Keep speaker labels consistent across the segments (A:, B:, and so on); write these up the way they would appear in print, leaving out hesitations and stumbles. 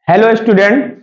A: Hello students,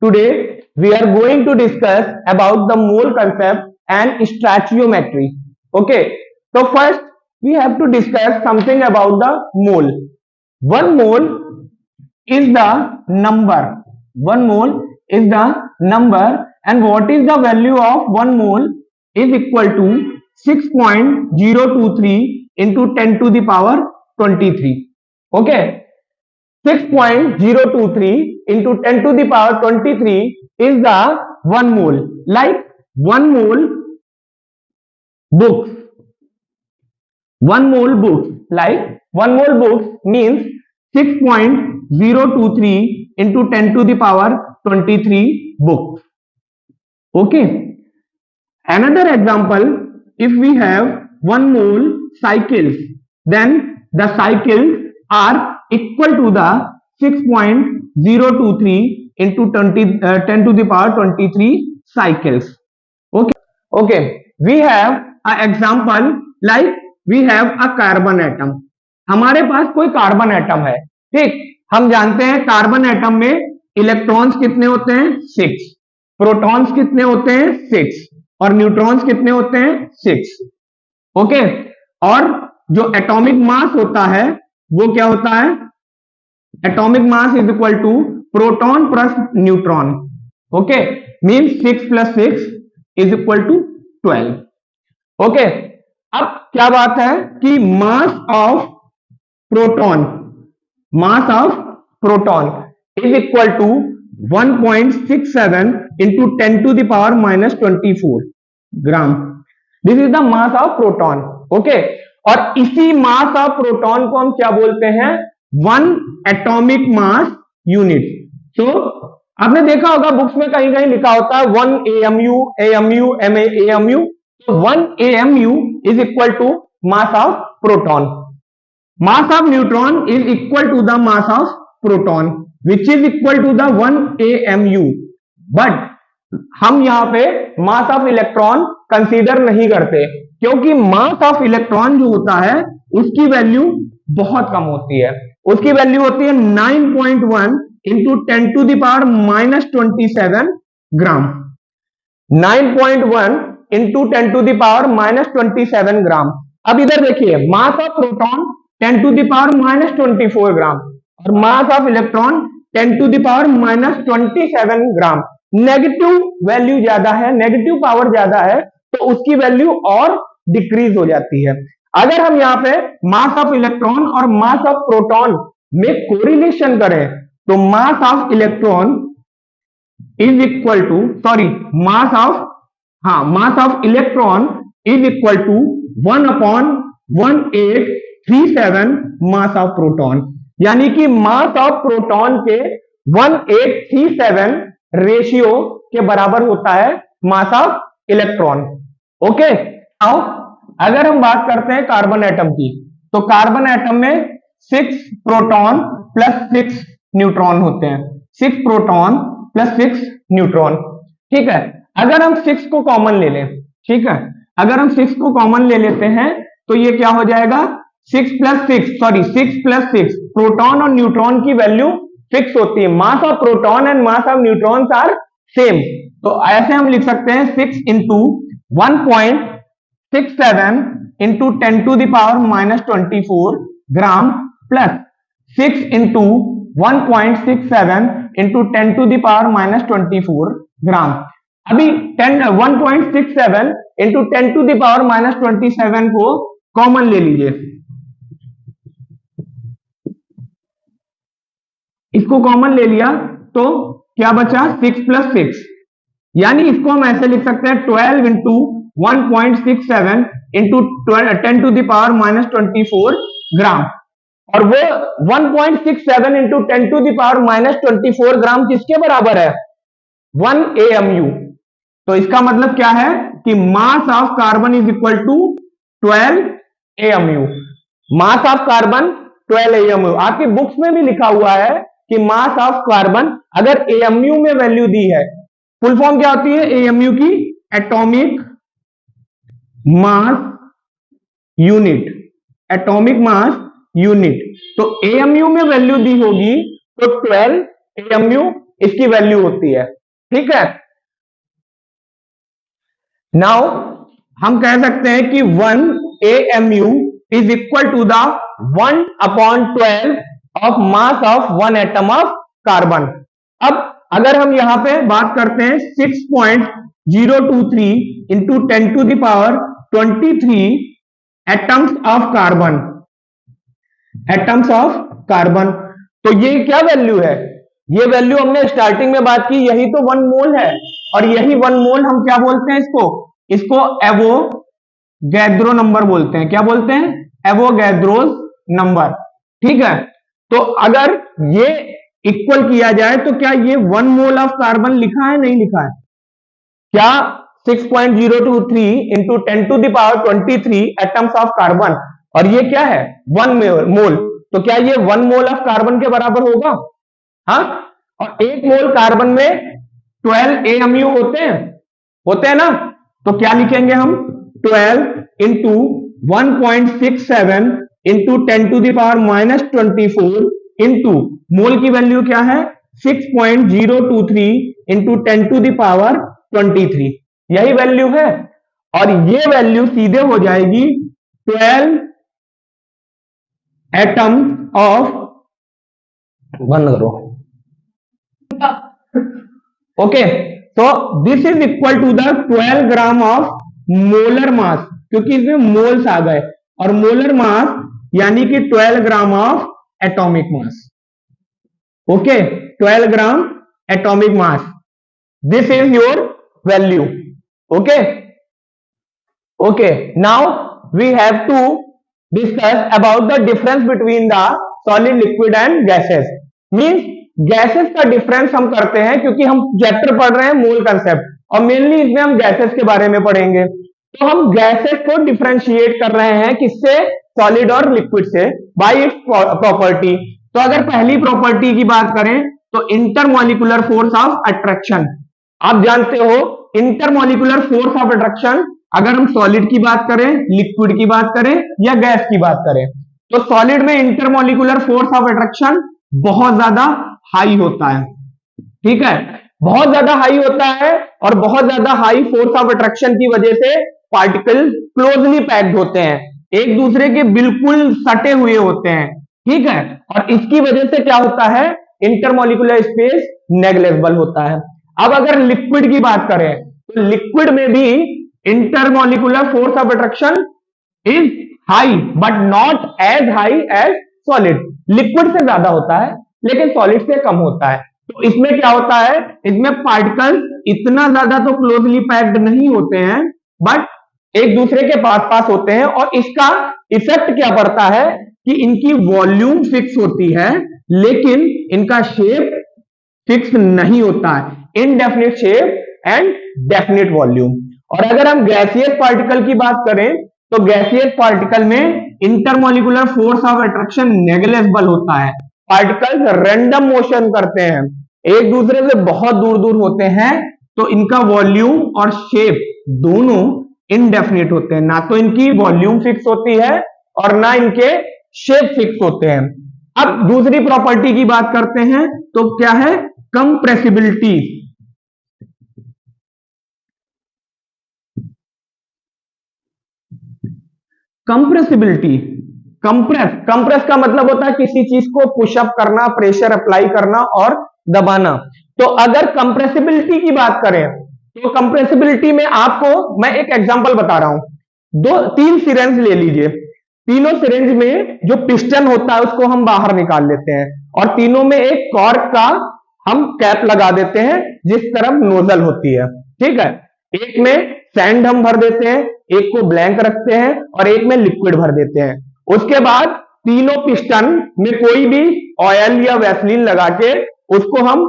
A: today we are going to discuss about the mole concept and stoichiometry. Okay, so first we have to discuss something about the mole. One mole is the number. One mole is the number, and what is the value of one mole is equal to 6.023 into 10 to the power 23. Okay, 6.023 into 10 to the power 23 is the 1 mole. Like 1 mole books. 1 mole books. Like 1 mole books means 6.023 into 10 to the power 23 books. Okay. Another example, if we have 1 mole cycles, then the cycles are equal to the 6.023 into 10 to the power 23 cycles. Okay, we have an example like we have a carbon atom. हमारे पास कोई carbon atom है, ठीक। हम जानते हैं carbon atom में electrons कितने होते हैं 6, प्रोटॉन्स कितने होते हैं 6 और न्यूट्रॉन्स कितने होते हैं 6। ओके, और जो एटॉमिक मास होता है वो क्या होता है, atomic mass is equal to proton plus neutron. Okay, means 6 plus 6 is equal to 12। Okay, अब क्या बात है कि mass of proton is equal to 1.67 into 10 to the power minus 24 gram. This is the mass of proton. Okay, और इसी मास of proton को हम क्या बोलते हैं, 1 एटॉमिक मास यूनिट। तो आपने देखा होगा बुक्स में कहीं कहीं लिखा होता है 1 AMU, AMU। तो 1 AMU is equal to mass of proton. Mass of neutron is equal to the mass of proton which is equal to the 1 AMU। But हम यहां पे मास ऑफ इलेक्ट्रॉन कंसीडर नहीं करते, क्योंकि मास ऑफ इलेक्ट्रॉन जो होता है उसकी वैल्यू बहुत कम होती है। उसकी वैल्यू होती है 9.1 into 10 to the power minus 27 gram. 9.1 into 10 to the power minus 27 gram. अब इधर देखिए, mass of proton 10 to the power minus 24 gram और mass of electron 10 to the power minus 27 gram. Negative value ज्यादा है, negative power ज्यादा है, तो उसकी वैल्यू और डिक्रीज हो जाती है। अगर हम यहाँ पे मास ऑफ इलेक्ट्रॉन और मास ऑफ प्रोटॉन में कोरिलेशन करें तो mass of electron is equal to mass of electron is equal to 1/1837 mass of proton, यानी कि मास ऑफ प्रोटॉन के 1837 रेशियो के बराबर होता है mass of electron. Okay, now अगर हम बात करते हैं कार्बन एटम की, तो कार्बन एटम में 6 प्रोटॉन प्लस 6 न्यूट्रॉन होते हैं। 6 प्रोटॉन प्लस 6 न्यूट्रॉन, ठीक है। अगर हम 6 को कॉमन ले लें, ठीक है, अगर हम 6 को कॉमन ले लेते हैं तो ये क्या हो जाएगा, 6 प्लस 6 प्रोटॉन और न्यूट्रॉन की वैल्यू फिक्स होती है। Mass of proton and mass of neutrons are same, तो ऐसे हम लिख सकते हैं 6 into 1.67 into 10 to the power minus 24 gram plus 6 into 1.67 into 10 to the power minus 24 gram. अभी 1.67 into 10 to the power minus 27 को कॉमन ले लीजिए, इसको कॉमन ले लिया तो क्या बचा 6 प्लस 6, यानी इसको हम ऐसे लिख सकते हैं 12 into 1.67 into 10 to the power minus 24 gram. और वो 1.67 into 10 to the power minus 24 gram किसके बराबर है, 1 AMU। तो इसका मतलब क्या है कि mass of carbon is equal to 12 AMU। Mass of carbon 12 AMU। आपकी बुक्स में भी लिखा हुआ है कि मास ऑफ कार्बन अगर AMU में वैल्यू दी है, फुल फॉर्म क्या होती है AMU की, atomic mass unit, atomic mass unit. तो AMU में वैल्यू दी होगी तो 12 AMU इसकी वैल्यू होती है, ठीक है। नाउ हम कह सकते हैं कि 1 AMU is equal to the 1/12 of mass of 1 atom of carbon. अब अगर हम यहां पे बात करते हैं 6.023 into 10 to the power 23 atoms of carbon, atoms of carbon, तो ये क्या वैल्यू है? ये वैल्यू हमने स्टार्टिंग में बात की, यही तो 1 मोल है, और यही 1 मोल हम क्या बोलते हैं इसको? इसको एवोगैड्रो नंबर बोलते हैं। क्या बोलते हैं? एवोगैड्रोस नंबर, ठीक है। तो अगर ये इक्वल किया जाए तो क्या ये 1 मोल ऑफ कार्बन लिखा है? नहीं लिखा है। क्या 6.023 into 10 to the power 23 atoms of carbon, और ये क्या है? 1 मोल, तो क्या ये 1 मोल ऑफ कार्बन के बराबर होगा? हाँ, और 1 मोल कार्बन में 12 AMU होते हैं ना, तो क्या लिखेंगे हम? 12 into 1.67 into 10 to the power -24 into mole की वैल्यू क्या है? 6.023 इंटू 10 टू द पावर 23, यही वैल्यू है। और ये वैल्यू सीधे हो जाएगी 12 एटम ऑफ, बंद करो, ओके, तो this is equal to the 12 gram of molar mass, क्योंकि इसमें मोल्स आ गए, और मोलर मास यानी कि 12 gram of atomic mass, okay, 12 gram atomic mass, this is your value, okay. Okay, now we have to discuss about the difference between the solid, liquid and gases. Means gases का difference हम करते हैं क्योंकि हम chapter पढ़ रहे हैं मोल concept, और मेनली इसमें हम गैसेस के बारे में पढ़ेंगे। तो हम गैसेस को डिफरेंशिएट कर रहे हैं किससे? सॉलिड और लिक्विड से, बाय इट्स प्रॉपर्टी। तो अगर पहली प्रॉपर्टी की बात करें तो इंटरमॉलिक्यूलर फोर्स ऑफ अट्रैक्शन, आप जानते हो इंटरमॉलिक्यूलर फोर्स ऑफ अट्रैक्शन, अगर हम सॉलिड की बात करें, लिक्विड की बात करें या गैस की बात करें, तो सॉलिड में इंटरमॉलिक्यूलर फोर्स ऑफ अट्रैक्शन बहुत ज्यादा हाई होता है, ठीक है, बहुत ज्यादा हाई होता है, और बहुत ज्यादा हाई फोर्स ऑफ अट्रैक्शन की वजह से पार्टिकल क्लोजली पैक्ड होते हैं, एक दूसरे के बिल्कुल सटे हुए होते हैं, ठीक है, और इसकी वजह से क्या होता है? इंटरमॉलिक्यूलर स्पेस नेग्लेक्टेबल होता है। अब अगर लिक्विड की बात करें तो लिक्विड में भी intermolecular force of attraction is high but not as high as solid. Liquid से ज्यादा होता है लेकिन सॉलिड से कम होता है। तो इसमें क्या होता है? इसमें पार्टिकल्स इतना ज्यादा तो क्लोजली पैक्ड नहीं होते हैं, बट एक दूसरे के पास पास होते हैं, और इसका इफेक्ट क्या पड़ता है कि इनकी वॉल्यूम फिक्स होती है लेकिन इनका शेप फिक्स नहीं होता है, indefinite shape and definite volume. और अगर हम गैसियस पार्टिकल की बात करें तो गैसियस पार्टिकल में इंटरमॉलिक्यूलर फोर्स ऑफ अट्रैक्शन नेग्लेक्टेबल होता है, पार्टिकल्स रैंडम मोशन करते हैं, एक दूसरे से बहुत दूर दूर होते हैं, तो इनका वॉल्यूम और शेप दोनों इनडेफिनिट होते हैं, ना तो इनकी वॉल्यूम फिक्स होती है और ना इनके शेप फिक्स होते हैं। अब दूसरी प्रॉपर्टी की बात करते हैं तो क्या है? कंप्रेसिबिलिटी। कंप्रेसिबिलिटी, कंप्रेस का मतलब होता है किसी चीज को पुशअप करना, प्रेशर अप्लाई करना और दबाना। तो अगर कंप्रेसिबिलिटी की बात करें तो कंप्रेसिबिलिटी में आपको मैं एक एग्जांपल बता रहा हूं। 3 सिरेंज ले लीजिए, तीनों सिरेंज में जो पिस्टन होता है उसको हम बाहर निकाल लेते हैं, और तीनों में एक कॉर्क का हम कैप लगा देते हैं जिस तरफ नोजल होती है, ठीक है। एक में सैंड हम भर देते हैं, एक को ब्लैंक रखते हैं और एक में लिक्विड भर देते हैं। उसके बाद तीनों पिस्टन में कोई भी ऑयल या वैसलीन लगा के उसको हम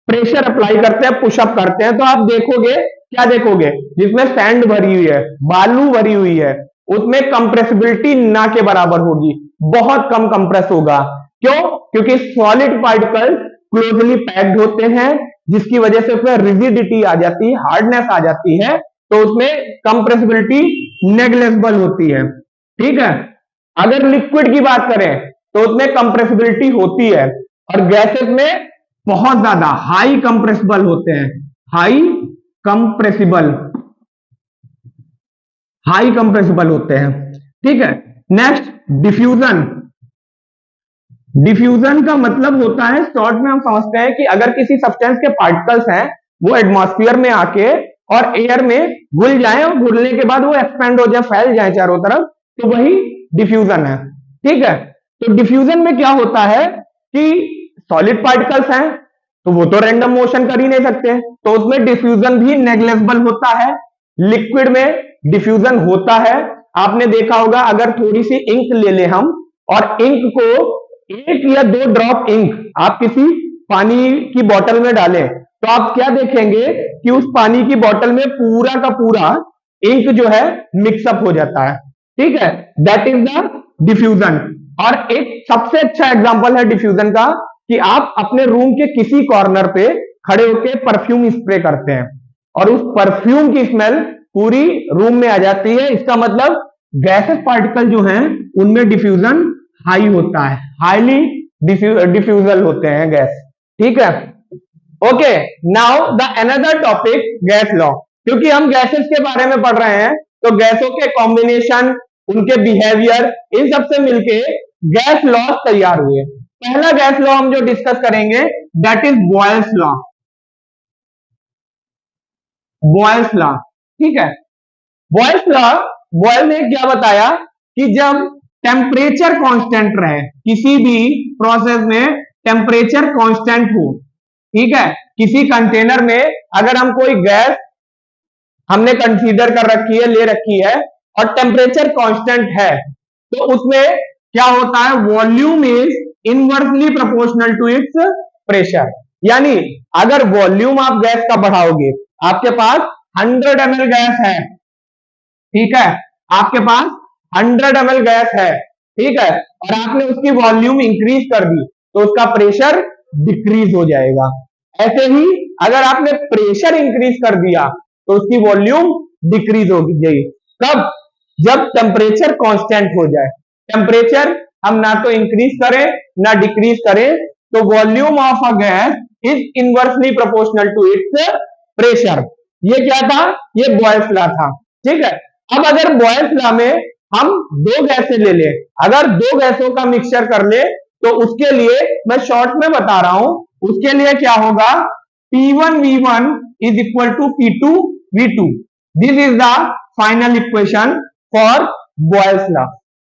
A: प्रेशर अप्लाई करते हैं, पुशअप करते हैं, तो आप देखोगे, क्या देखोगे? जिसमें सैंड भरी हुई है, बालू भरी हुई है, उसमें कंप्रेसिबिलिटी ना के बराबर होगी, बहुत कम कंप्रेस होगा। क्यों? क्योंकि सॉलिड पार्टिकल क्लोजली पैक्ड होते हैं, जिसकी वजह से उसमें रिजिडिटी आ जाती है, हार्डनेस आ जाती है, तो उसमें कंप्रेसिबिलिटी नेग्लेक्टेबल होती है, ठीक है। अगर लिक्विड की बात करें तो उसमें कंप्रेसिबिलिटी होती है, और गैसेस में बहुत ज्यादा हाई कंप्रेसिबल होते हैं, हाई कंप्रेसिबल, हाई कंप्रेसिबल होते हैं। ठीक है, नेक्स्ट डिफ्यूजन। डिफ्यूजन का मतलब होता है, शॉर्ट में हम समझते हैं कि अगर किसी सब्सटेंस के पार्टिकल्स हैं वो एटमॉस्फेयर में आके और एयर में घुल जाए और घुलने के बाद वो एक्सपेंड हो जाए, फैल जाए चारों तरफ, तो वही डिफ्यूजन है। ठीक है, तो डिफ्यूजन में क्या होता है कि सॉलिड पार्टिकल्स हैं तो वो तो रैंडम मोशन कर ही नहीं सकते, तो उसमें डिफ्यूजन भी नेग्लेजिबल होता है। लिक्विड में डिफ्यूजन होता है, आपने देखा होगा, अगर थोड़ी सी इंक ले ले हम और इंक को एक या दो ड्रॉप इंक आप किसी पानी की बोतल में डालें तो आप क्या देखेंगे कि उस पानी की बोतल में पूरा का पूरा इंक जो है मिक्सअप हो जाता है। ठीक है, दैट इज द डिफ्यूजन। और एक सबसे अच्छा एग्जांपल है डिफ्यूजन का कि आप अपने रूम के किसी कॉर्नर पे खड़े होकर परफ्यूम स्प्रे करते हैं और उस परफ्यूम की स्मेल पूरी रूम में आ जाती है, इसका मतलब गैसेस पार्टिकल जो हैं उनमें डिफ्यूजन हाई होता है, हाईली डिफ्यूजल होते हैं गैस। ठीक है, okay, now the another topic gas law. क्योंकि हम गैसेस के बारे में पढ़ रहे हैं तो गैसों के कॉम्बिनेशन, उनके बिहेवियर, इन सबसे मिलके गैस लॉ तैयार हुए। पहला गैस लॉ हम जो डिस्कस करेंगे that is Boyle's law. Boyle's law, ठीक है, बॉयल्स लॉ, बॉयल ने क्या बताया कि जब टेम्परेचर कांस्टेंट रहे, किसी भी प्रोसेस में टेम्परेचर कांस्टेंट हो, ठीक है, किसी कंटेनर में अगर हम कोई गैस हमने कंसीडर कर रखी है, ले रखी है और टेम्परेचर कांस्टेंट है तो उसमें क्या होता है, volume is inversely proportional to its pressure. यानी अगर वॉल्यूम आप गैस का बढ़ाओगे, आपके पास 100 ml गैस है, ठीक है, आपके पास 100 ml गैस है, ठीक है, और आपने उसकी वॉल्यूम इंक्रीज कर दी तो उसका प्रेशर डिक्रीज हो जाएगा। ऐसे ही अगर आपने प्रेशर इंक्रीज कर दिया तो उसकी वॉल्यूम डिक्रीज हो जाएगी। कब? जब टेम्परेचर कांस्टेंट हो जाए। टेम्परेचर हम ना तो इंक्रीज करें ना डिक्रीज करें, तो volume of a gas is inversely proportional to its pressure. ये क्या था? ये बॉयल्स लॉ था। ठीक है, अब अगर बॉयल्स लॉ में हम दो गैसें ले ले, अगर दो गैसों का मिक्सचर कर ले तो उसके लिए मैं शॉर्ट में बता रहा हूं, उसके लिए क्या होगा, P1V1 is equal to P2V2। This is the final equation for Boyle's law.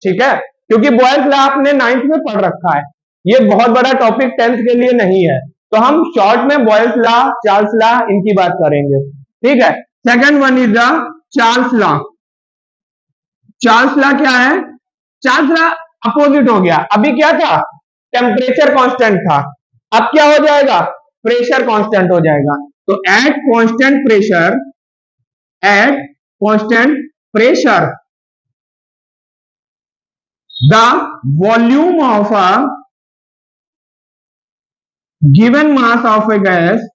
A: ठीक है, क्योंकि बॉयल्स लॉ आपने 9th में पढ़ रखा है, ये बहुत बड़ा टॉपिक 10th के लिए नहीं है, तो हम शॉर्ट में बॉयल्स लॉ, चार्ल्स लॉ इनकी बात करेंगे। ठीक है, second one is the Charles law. Charles law क्या है? चार्ल्स लॉ अपोजिट हो गया, अभी क्या था, टेम्परेचर कांस्टेंट था, अब क्या हो जाएगा, प्रेशर कांस्टेंट हो जाएगा। तो at constant pressure, at constant pressure the volume of a given mass of a gas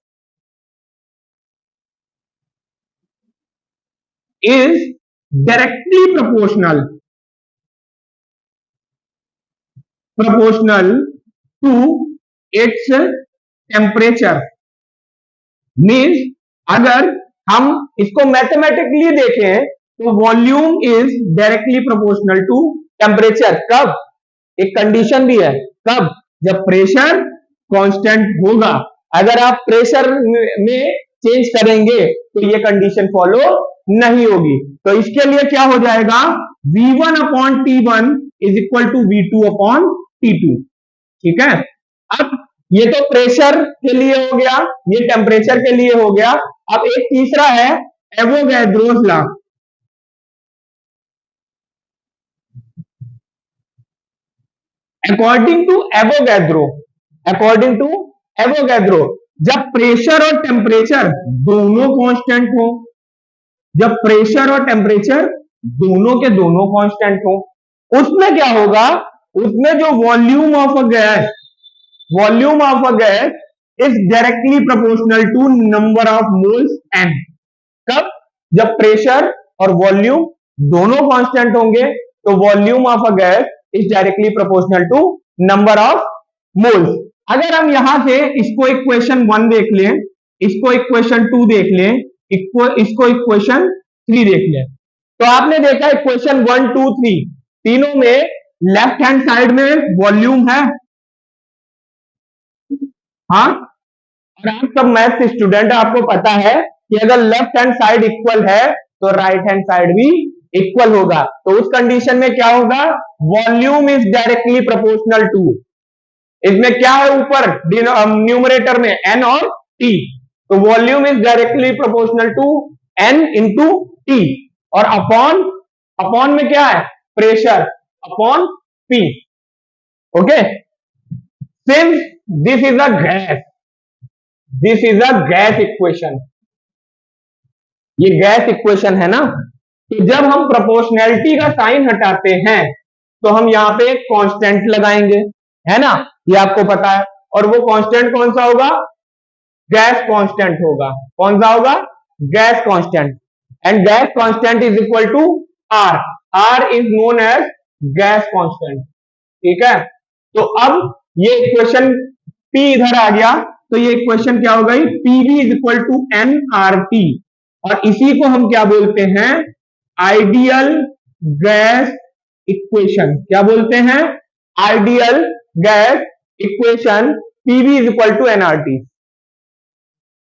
A: is directly proportional to its temperature। Means अगर हम इसको मैथमेटिकली देखें तो volume is directly proportional to temperature. कब? एक कंडीशन भी है, कब? जब प्रेशर कांस्टेंट होगा। अगर आप प्रेशर में चेंज करेंगे तो ये कंडीशन फॉलो नहीं होगी। तो इसके लिए क्या हो जाएगा, V1 upon T1 is equal to V2 upon T2। ठीक है, अब ये तो प्रेशर के लिए हो गया, ये टेम्परेचर के लिए हो गया। अब एक तीसरा है Avogadro's law. According to Avogadro, according to Avogadro, जब प्रेशर और टेम्परेचर दोनों कांस्टेंट हो, जब प्रेशर और टेम्परेचर दोनों के दोनों कांस्टेंट हो, उसमें क्या होगा, उसमें जो volume of a gas, volume of a gas is directly proportional to number of moles n। कब? जब प्रेशर और वॉल्यूम दोनों कांस्टेंट होंगे तो volume of a gas is directly proportional to number of moles. अगर हम यहां से इसको इक्वेशन 1 देख लें, इसको इक्वेशन 2 देख लें, इसको इक्वेशन 3 देख लें, तो आपने देखा इक्वेशन 1 2 3 तीनों में लेफ्ट हैंड साइड में वॉल्यूम है। हाँ, और आप सब मैथ स्टूडेंट, आपको पता है कि अगर लेफ्ट हैंड साइड इक्वल है तो राइट हैंड साइड भी इक्वल होगा। तो उस कंडीशन में क्या होगा, volume is directly proportional to, इसमें क्या है ऊपर न्यूमरेटर में एन और टी, तो volume is directly proportional to N into T, और अपॉन अपॉन में क्या है, pressure upon P. Okay, since this is a gas, this is a gas equation, ये गैस इक्वेशन है ना, तो जब हम प्रोपोर्शनैलिटी का साइन हटाते हैं तो हम यहां पे एक कांस्टेंट लगाएंगे, है ना, ये आपको पता है। और वो कांस्टेंट कौन सा होगा, गैस कांस्टेंट होगा। कौन सा होगा, gas constant, and gas constant is equal to R, R is known as gas constant. ठीक है, तो अब ये इक्वेशन P इधर आ गया, तो ये इक्वेशन क्या हो गई, PV is equal to N R T, और इसी को हम क्या बोलते हैं, आइडियल गैस इक्वेशन। क्या बोलते हैं, ideal gas equation, PV is equal to NRT.